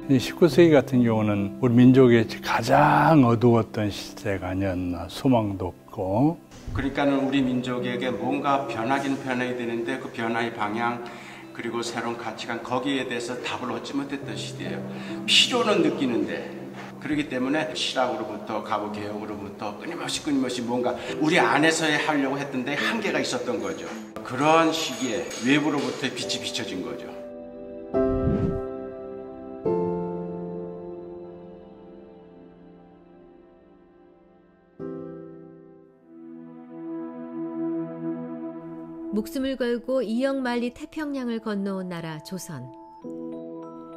19세기 같은 경우는 우리 민족의 가장 어두웠던 시대가 아니었나, 소망도 없고. 그러니까는 우리 민족에게 뭔가 변하긴 변해야 되는데 그 변화의 방향 그리고 새로운 가치관 거기에 대해서 답을 얻지 못했던 시대예요. 필요는 느끼는데 그렇기 때문에 실학으로부터 가부개혁으로부터 끊임없이 뭔가 우리 안에서 하려고 했던데 한계가 있었던 거죠. 그런 시기에 외부로부터 빛이 비춰진 거죠. 목숨을 걸고 이역만리 태평양을 건너온 나라 조선.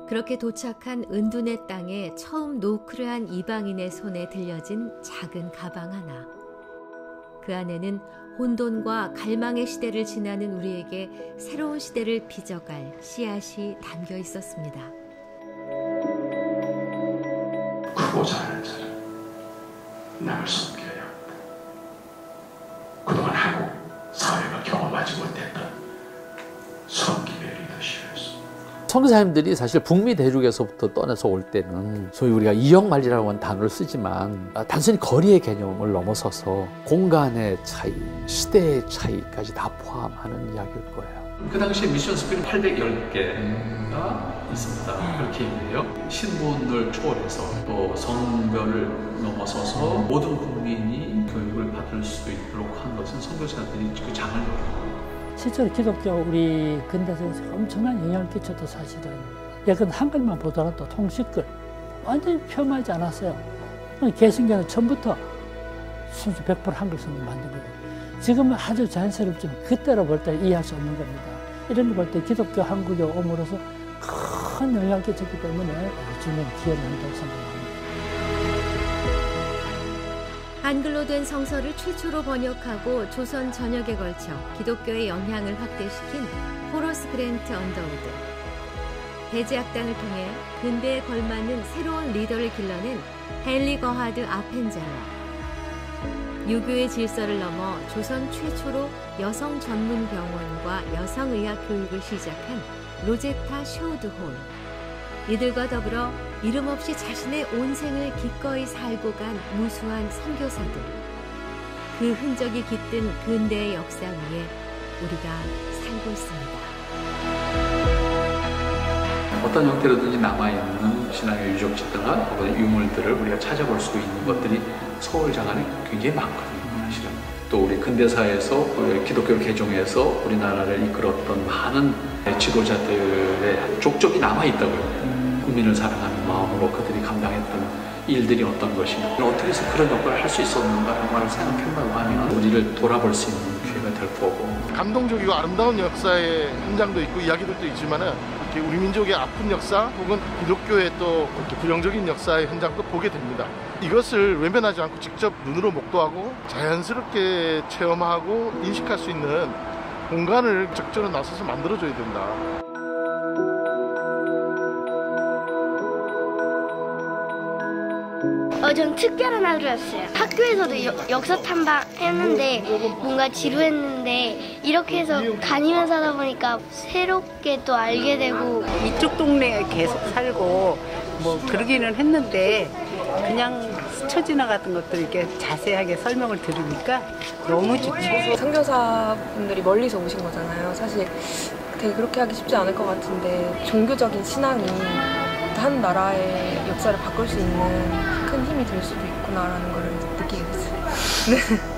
그렇게 도착한 은둔의 땅에 처음 노크를 한 이방인의 손에 들려진 작은 가방 하나. 그 안에는 혼돈과 갈망의 시대를 지나는 우리에게 새로운 시대를 빚어갈 씨앗이 담겨 있었습니다. 크고자 하는 자는 나를 섬겨야 한다. 그동안 한국 사회가 경험하지 못했던 섬김의 리더십이었습니다. 선교사님들이 사실 북미 대륙에서부터 떠나서 올 때는 소위 우리가 이역만리라고 하는 단어를 쓰지만 단순히 거리의 개념을 넘어서서 공간의 차이, 시대의 차이까지 다 포함하는 이야기일 거예요. 그 당시에 미션 스피릿 810개가 있습니다. 그렇게 있는데요. 신분을 초월해서 또 성별을 넘어서서 모든 국민이 교육을 받을 수 있도록 한 것은 선교사들이 그 장을 열어요. 실제로 기독교 우리 근대사에서 엄청난 영향을 끼쳐도 사실은 예컨대 한글만 보더라도 통시글 완전히 폄하하지 않았어요. 개신교는 처음부터 순수 100% 한글 성경 만든 거예요. 지금은 아주 자연스럽지만 그때로 볼 때 이해할 수 없는 겁니다. 이런 거 볼 때 기독교 한국에 옴으로써 큰 영향을 끼쳤기 때문에 요즘은 기여를 한다고 생각합니다. 한글로 된 성서를 최초로 번역하고 조선 전역에 걸쳐 기독교의 영향을 확대시킨 호러스 그랜트 언더우드. 배제학당을 통해 근대에 걸맞는 새로운 리더를 길러낸 헨리 거하드 아펜젤러. 유교의 질서를 넘어 조선 최초로 여성 전문 병원과 여성의학 교육을 시작한 로제타 쇼우드홀. 이들과 더불어 이름 없이 자신의 온 생을 기꺼이 살고 간 무수한 선교사들. 그 흔적이 깃든 근대의 역사 위에 우리가 살고 있습니다. 어떤 형태로든지 남아있는 신앙의 유적지들과 혹은 유물들을 우리가 찾아볼 수 있는 것들이 서울 장안에 굉장히 많거든요. 사실은. 또 우리 근대사에서 기독교를 개종해서 우리나라를 이끌었던 많은 지도자들의 족적이 남아있다고요. 국민을 사랑하는 마음으로 그들이 감당했던 일들이 어떤 것인가, 어떻게 해서 그런 역할을 할 수 있었는가라는 걸 생각해보고 하면 우리를 돌아볼 수 있는 기회가 될 거고. 감동적이고 아름다운 역사의 현장도 있고 이야기들도 있지만은 우리 민족의 아픈 역사 혹은 기독교의 또 부정적인 역사의 현장도 보게 됩니다. 이것을 외면하지 않고 직접 눈으로 목도하고 자연스럽게 체험하고 인식할 수 있는 공간을 적절히 나서서 만들어줘야 된다. 좀 특별한 하루였어요. 학교에서도 역사 탐방했는데 뭔가 지루했는데 이렇게 해서 다니면서 하다 보니까 새롭게 또 알게 되고 이쪽 동네에 계속 살고 뭐 그러기는 했는데 그냥 스쳐 지나갔던 것들 이렇게 자세하게 설명을 들으니까 너무 좋죠. 선교사분들이 멀리서 오신 거잖아요. 사실 되게 그렇게 하기 쉽지 않을 것 같은데 종교적인 신앙이 한 나라의 역사를 바꿀 수 있는 큰 힘이 될 수도 있구나라는 걸 느끼게 됐어요. 네.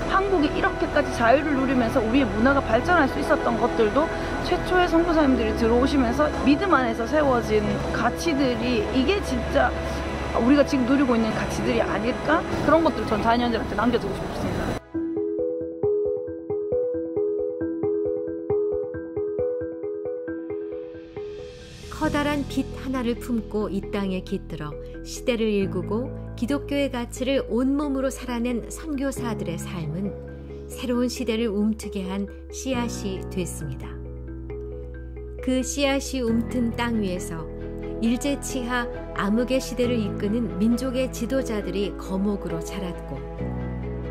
한국이 이렇게까지 자유를 누리면서 우리의 문화가 발전할 수 있었던 것들도 최초의 선교사님들이 들어오시면서 믿음 안에서 세워진 가치들이 이게 진짜 우리가 지금 누리고 있는 가치들이 아닐까? 그런 것들을 전 자녀들한테 남겨주고 싶습니다. 커다란 빛 하나를 품고 이 땅에 깃들어 시대를 일구고 기독교의 가치를 온몸으로 살아낸 선교사들의 삶은 새로운 시대를 움트게 한 씨앗이 됐습니다. 그 씨앗이 움튼 땅 위에서 일제치하 암흑의 시대를 이끄는 민족의 지도자들이 거목으로 자랐고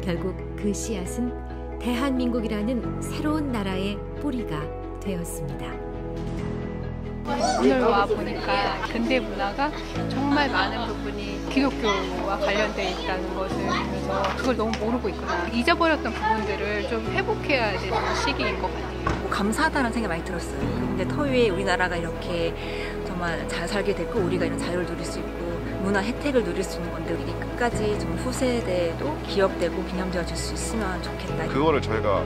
결국 그 씨앗은 대한민국이라는 새로운 나라의 뿌리가 되었습니다. 오늘 와 보니까 근대 문화가 정말 많은 부분이 기독교와 관련되어 있다는 것을 보면서 그걸 너무 모르고 있구나. 잊어버렸던 부분들을 좀 회복해야 되는 시기인 것 같아요. 감사하다는 생각이 많이 들었어요. 근데 터위에 우리나라가 이렇게 정말 잘 살게 됐고 우리가 이런 자유를 누릴 수 있고 문화 혜택을 누릴 수 있는 건데 이게 끝까지 좀 후세대에도 기억되고 기념되어 줄 수 있으면 좋겠다. 그거를 저희가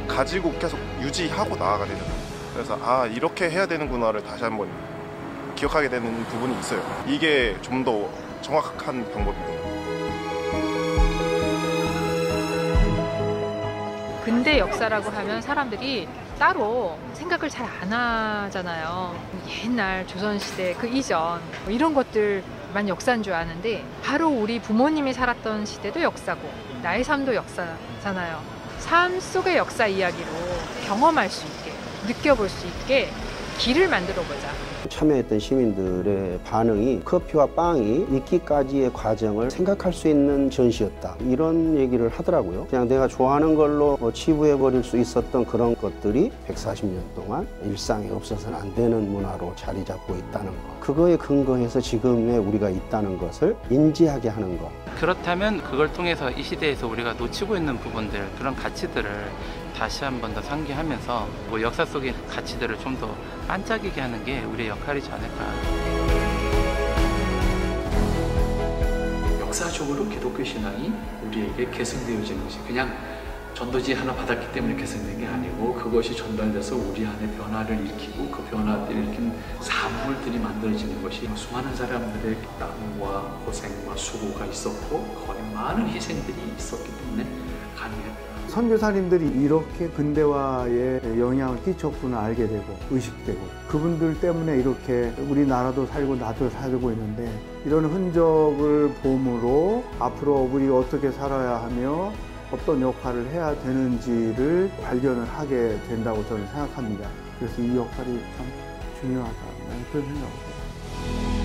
가지고 계속 유지하고 나아가야 되잖아요. 그래서 아 이렇게 해야 되는구나를 다시 한번 기억하게 되는 부분이 있어요. 이게 좀 더 정확한 방법이거든요. 근대 역사라고 하면 사람들이 따로 생각을 잘 안 하잖아요. 옛날 조선시대 그 이전 이런 것들만 역사인 줄 아는데 바로 우리 부모님이 살았던 시대도 역사고 나의 삶도 역사잖아요. 삶 속의 역사 이야기로 경험할 수 있게 느껴볼 수 있게 길을 만들어보자. 참여했던 시민들의 반응이 커피와 빵이 있기까지의 과정을 생각할 수 있는 전시였다. 이런 얘기를 하더라고요. 그냥 내가 좋아하는 걸로 치부해버릴 수 있었던 그런 것들이 140년 동안 일상에 없어서는 안 되는 문화로 자리 잡고 있다는 것. 그거에 근거해서 지금의 우리가 있다는 것을 인지하게 하는 것. 그렇다면 그걸 통해서 이 시대에서 우리가 놓치고 있는 부분들, 그런 가치들을 다시 한 번 더 상기하면서 역사 속의 가치들을 좀 더 반짝이게 하는 게 우리의 역할이지 않을까. 역사적으로 기독교 신앙이 우리에게 계승되어지는 것이 그냥 전도지 하나 받았기 때문에 계승된 게 아니고 그것이 전달돼서 우리 안에 변화를 일으키고 그 변화를 일으킨 산물들이 만들어지는 것이 수많은 사람들의 땀과 고생과 수고가 있었고 거의 많은 희생들이 있었기 때문에 가능했다. 선교사님들이 이렇게 근대화에 영향을 끼쳤구나 알게 되고 의식되고 그분들 때문에 이렇게 우리나라도 살고 나도 살고 있는데 이런 흔적을 봄으로 앞으로 우리가 어떻게 살아야 하며 어떤 역할을 해야 되는지를 발견을 하게 된다고 저는 생각합니다. 그래서 이 역할이 참 중요하다. 그런 생각을 해요.